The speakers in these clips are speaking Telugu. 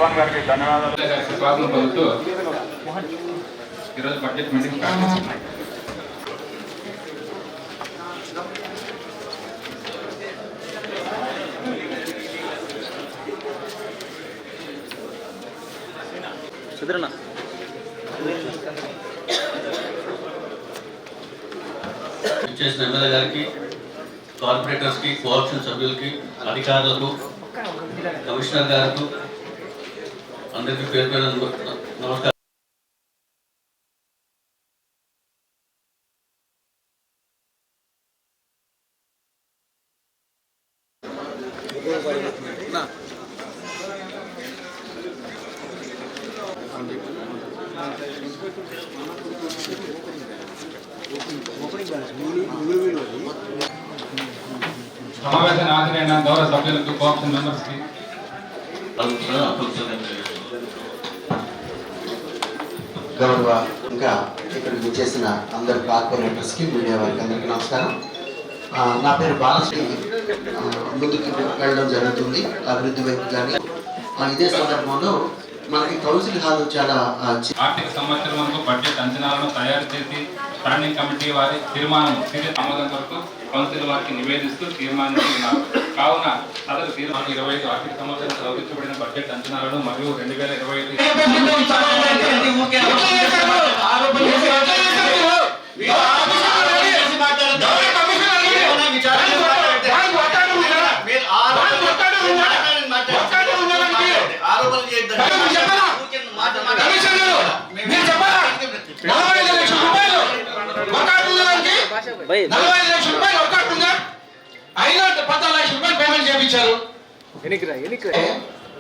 ఇర్ఫాన్ గారికి ధన్యవాదాలు. స్వాగతం పలుకుతూ ఈరోజు బడ్జెట్ మీటింగ్ స్టార్ట్ చేస్తున్నాయి. చేసిన ఎమ్మెల్యే గారికి, కార్పొరేటర్స్కి, కోఆప్షన్ సభ్యులకి, అధికారులకు, కమిషనర్ గారికి అందరికీ పేరు పేరు నమస్కారం. సమావేశాన్ని హాజరైన గౌరవ సభ్యులకు, కోఆప్షన్ మెంబర్స్కి గౌరవ ఇంకా ఇక్కడికి చేసిన అందరు కార్పొరేటర్స్కి, మీడియా వారికి అందరికీ నమస్కారం. నా పేరు బాలశ్రీ. ముందుకు వెళ్ళడం జరుగుతుంది అభివృద్ధి వైపు. కానీ ఇదే సందర్భంలో మనకి కౌన్సిల్ హాల్ చాలా ఆర్థిక సంవత్సరం బడ్జెట్ అంచనాలను తయారు చేసి స్టాండింగ్ కమిటీ వారి తీర్మానం ఆమోదం కొరకు కౌన్సిల్ వారికి నివేదిస్తూ తీర్మానించుకున్నారు. కావున సదరు తీర్మానం 25 ఆర్థిక సంవత్సరం సమర్పించబడిన బడ్జెట్ అంచనాలను మరియు 2025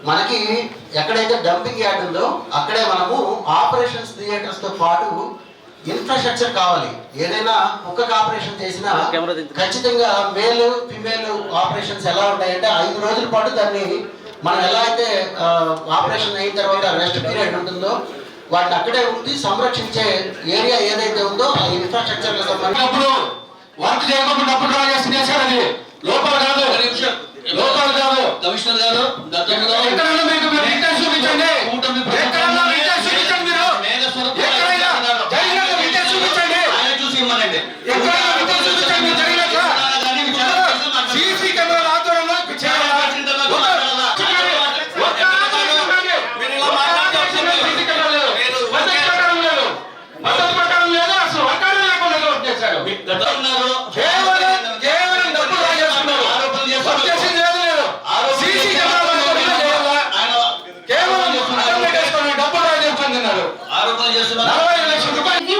మనకి ఎక్కడైతే డంపింగ్ యార్డ్ ఉందో అక్కడే మనము ఆపరేషన్స్ థియేటర్స్ తో పాటు ఇన్ఫ్రాస్ట్రక్చర్ కావాలి. ఏదైనా ఒక్క ఆపరేషన్ చేసినా ఖచ్చితంగా మేల్ ఫిమేల్ ఆపరేషన్స్ ఎలా ఉంటాయంటే 5 రోజుల పాటు దాన్ని మనం ఎలా అయితే ఆపరేషన్ అయిన తర్వాత రెస్ట్ పీరియడ్ ఉంటుందో వాటిని అక్కడే ఉండి సంరక్షించే ఏరియా ఏదైతే ఉందో ఆ ఇన్ఫ్రాస్ట్రక్చర్ సంబంధించినప్పుడు వర్క్ చేయకుండా చేసేది లోపల కాదు, లోపల కాదు. కమిషనర్ గారు చూపించండి.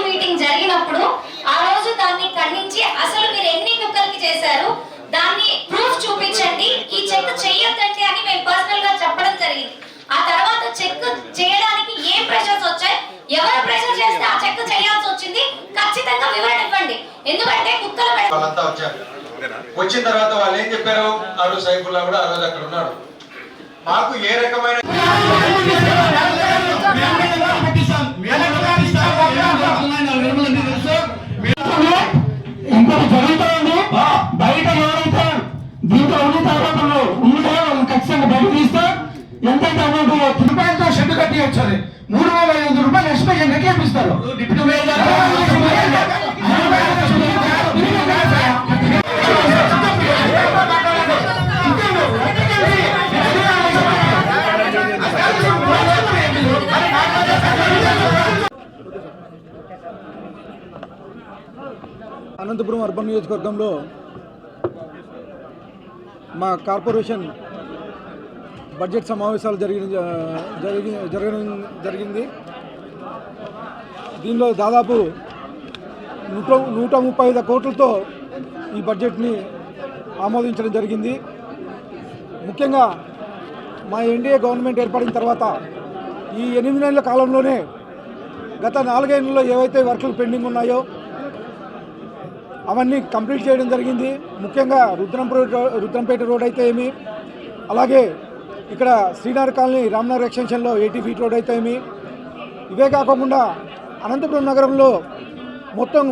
మీటింగ్ జరిగినప్పుడు ఆ రోజు దాన్ని ఖండించి అసలు మీరు ఎన్ని కుక్కలకి చేశారు దాన్ని ప్రూఫ్ చూపించండి, ఈ చెక్ చెయ్యొద్దండి అని మేము పర్సనల్ గా చెప్పడం జరిగింది. ఆ తర్వాత చెక్ చేయడానికి ఏ ప్రెషర్స్ వచ్చాయి, ఎవరు ప్రెషర్ చేస్తే ఆ చెక్ చేయాల్సి వచ్చింది, ఖచ్చితంగా వివరణ ఇవ్వండి. ఎందుకంటే కుక్కలు వాళ్ళంతా వచ్చారు. వచ్చిన తర్వాత వాళ్ళు ఏం చెప్పారు, ఆ రోజు సైఫుల్లా కూడా ఆ రోజు అక్కడ ఉన్నాడు. మాకు ఏ రకమైన ఇంకొక జరుగుతుంది. బయట ఎవరైతే దీంట్లో ఉన్న తర్వాత ఉంటే వాళ్ళని ఖచ్చితంగా బయట తీస్తే ఎంతైతే అమౌంట్ రూపాయలతో షెడ్ కట్టి వచ్చారు. 3,500 రూపాయలు ఎక్స్పెక్ట్ ఎక్కిస్తారు. అనంతపురం అర్బన్ నియోజకవర్గంలో మా కార్పొరేషన్ బడ్జెట్ సమావేశాలు జరిగింది. దీనిలో దాదాపు 135 కోట్లతో ఈ బడ్జెట్ని ఆమోదించడం జరిగింది. ముఖ్యంగా మా ఎన్డీఏ గవర్నమెంట్ ఏర్పడిన తర్వాత ఈ 8 నెలల కాలంలోనే గత 4 ఏళ్లలో ఏవైతే వర్కులు పెండింగ్ ఉన్నాయో అవన్నీ కంప్లీట్ చేయడం జరిగింది. ముఖ్యంగా రుద్రంపేట రోడ్ అయితే ఏమి, అలాగే ఇక్కడ శ్రీనగర్ కాలనీ రామ్నగర్ ఎక్స్టెన్షన్లో 80 ఫీట్ రోడ్ అయితే ఏమి, ఇవే కాకుండా అనంతపురం నగరంలో మొత్తం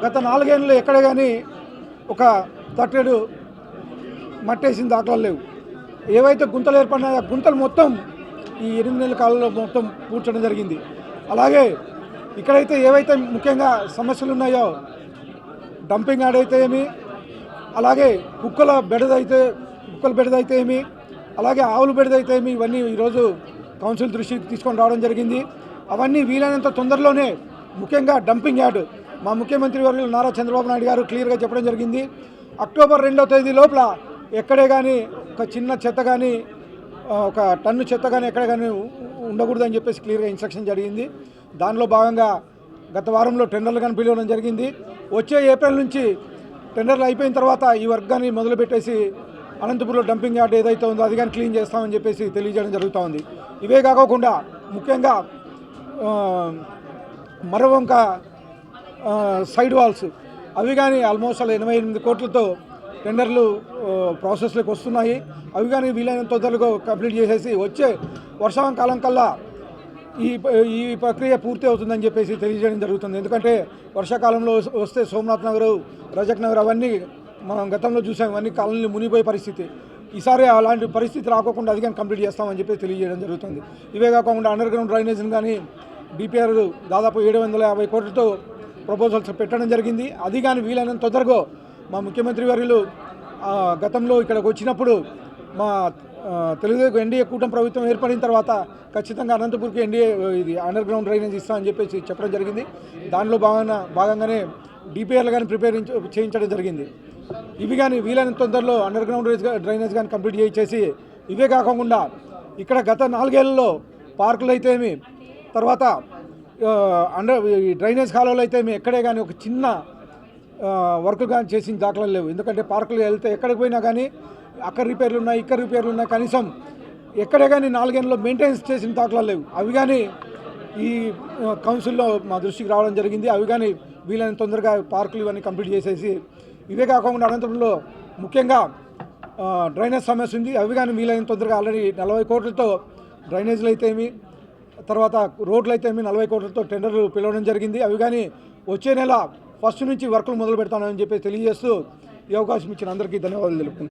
గత 4 ఏళ్ళలో ఎక్కడ కానీ ఒక తట్టెడు మట్టేసిన దాఖలాలు లేవు. ఏవైతే గుంతలు ఏర్పడినాయో ఆ గుంతలు మొత్తం ఈ 8 నెలల కాలంలో మొత్తం పూడ్చడం జరిగింది. అలాగే ఇక్కడైతే ఏవైతే ముఖ్యంగా సమస్యలు ఉన్నాయో డంపింగ్ యార్డ్ అయితే ఏమి, అలాగే కుక్కల బెడదైతే ఏమి, అలాగే ఆవుల బెడదైతే ఏమి, ఇవన్నీ ఈరోజు కౌన్సిల్ దృష్టికి తీసుకొని రావడం జరిగింది. అవన్నీ వీలైనంత తొందరలోనే ముఖ్యంగా డంపింగ్ యార్డ్ మా ముఖ్యమంత్రి వర్యులు నారా చంద్రబాబు నాయుడు గారు క్లియర్గా చెప్పడం జరిగింది. అక్టోబర్ 2వ తేదీ లోపల ఎక్కడే కానీ ఒక చిన్న చెత్త కానీ ఒక టన్ను చెత్త కానీ ఎక్కడ కానీ ఉండకూడదని చెప్పేసి క్లియర్గా ఇన్స్ట్రక్షన్ జరిగింది. దానిలో భాగంగా గత వారంలో టెండర్లు కానీ పిలవడం జరిగింది. వచ్చే ఏప్రిల్ నుంచి టెండర్లు అయిపోయిన తర్వాత ఈ వర్క్ కానీ మొదలుపెట్టేసి అనంతపురంలో డంపింగ్ యార్డ్ ఏదైతే ఉందో అది కానీ క్లీన్ చేస్తామని చెప్పేసి తెలియజేయడం జరుగుతూ ఉంది. ఇవే కాకుండా ముఖ్యంగా మరొక సైడ్ వాల్స్ అవి కానీ ఆల్మోస్ట్ 88 కోట్లతో టెండర్లు ప్రాసెస్లోకి వస్తున్నాయి. అవి కానీ వీలైనంత తొందరగా కంప్లీట్ చేసేసి వచ్చే వర్షాకాలం కల్లా ఈ ప్రక్రియ పూర్తి అవుతుందని చెప్పేసి తెలియజేయడం జరుగుతుంది. ఎందుకంటే వర్షాకాలంలో వస్తే సోమనాథ్ నగర్, రజక్ నగర్ అవన్నీ మనం గతంలో చూసాం, ఇవన్నీ కాలనీలు మునిగిపోయే పరిస్థితి. ఈసారి అలాంటి పరిస్థితి రాకోకుండా అది కానీ కంప్లీట్ చేస్తామని చెప్పి తెలియజేయడం జరుగుతుంది. ఇవే కాకుండా అండర్ గ్రౌండ్ డ్రైనేజ్ని కానీ డిపిఆర్ దాదాపు 750 కోట్లతో ప్రపోజల్స్ పెట్టడం జరిగింది. అది కానీ వీలైనంత తొందరగా మా ముఖ్యమంత్రి వర్యులు గతంలో ఇక్కడికి వచ్చినప్పుడు మా తెలుగుదేశం ఎన్డీఏ కూటమి ప్రభుత్వం ఏర్పడిన తర్వాత ఖచ్చితంగా అనంతపూర్కి ఇది అండర్ గ్రౌండ్ డ్రైనేజ్ ఇస్తామని చెప్పేసి చెప్పడం జరిగింది. దానిలో భాగంగానే డిపిఆర్లు కానీ చేయించడం జరిగింది. ఇవి కానీ వీలైనంత తొందరలో అండర్ గ్రౌండ్ డ్రైనేజ్ కానీ కంప్లీట్ చేసి ఇవే కాకుండా ఇక్కడ గత 4 ఏళ్లలో పార్కులు అయితే ఏమి, తర్వాత డ్రైనేజ్ కాలువలు అయితే ఏమి ఎక్కడే కానీ ఒక చిన్న వర్క్ కానీ చేసిన దాఖలాలు లేవు. ఎందుకంటే పార్కులు వెళ్తే ఎక్కడికి పోయినా కానీ అక్కడ రిపేర్లు ఉన్నాయి, ఇక్కడ రిపేర్లు ఉన్నాయి, కనీసం ఎక్కడే కానీ 4 ఏళ్ళలో మెయింటెనెన్స్ చేసిన దాఖలాలు లేవు. అవి కానీ ఈ కౌన్సిల్లో మా దృష్టికి రావడం జరిగింది. అవి కానీ వీలైనంత తొందరగా పార్కులు ఇవన్నీ కంప్లీట్ చేసేసి ఇవే కాకుండా అనంతపురంలో ముఖ్యంగా డ్రైనేజ్ సమస్య ఉంది. అవి కానీ వీలైనంత తొందరగా ఆల్రెడీ 40 కోట్లతో డ్రైనేజ్లు అయితే ఏమి, తర్వాత రోడ్లు అయితే ఏమి 40 కోట్లతో టెండర్లు పిలవడం జరిగింది. అవి కానీ వచ్చే నెల 1 నుంచి వర్కులు మొదలు పెడతానని చెప్పి తెలియజేస్తూ ఈ అవకాశం ఇచ్చిన అందరికీ ధన్యవాదాలు తెలుపుతున్నాను.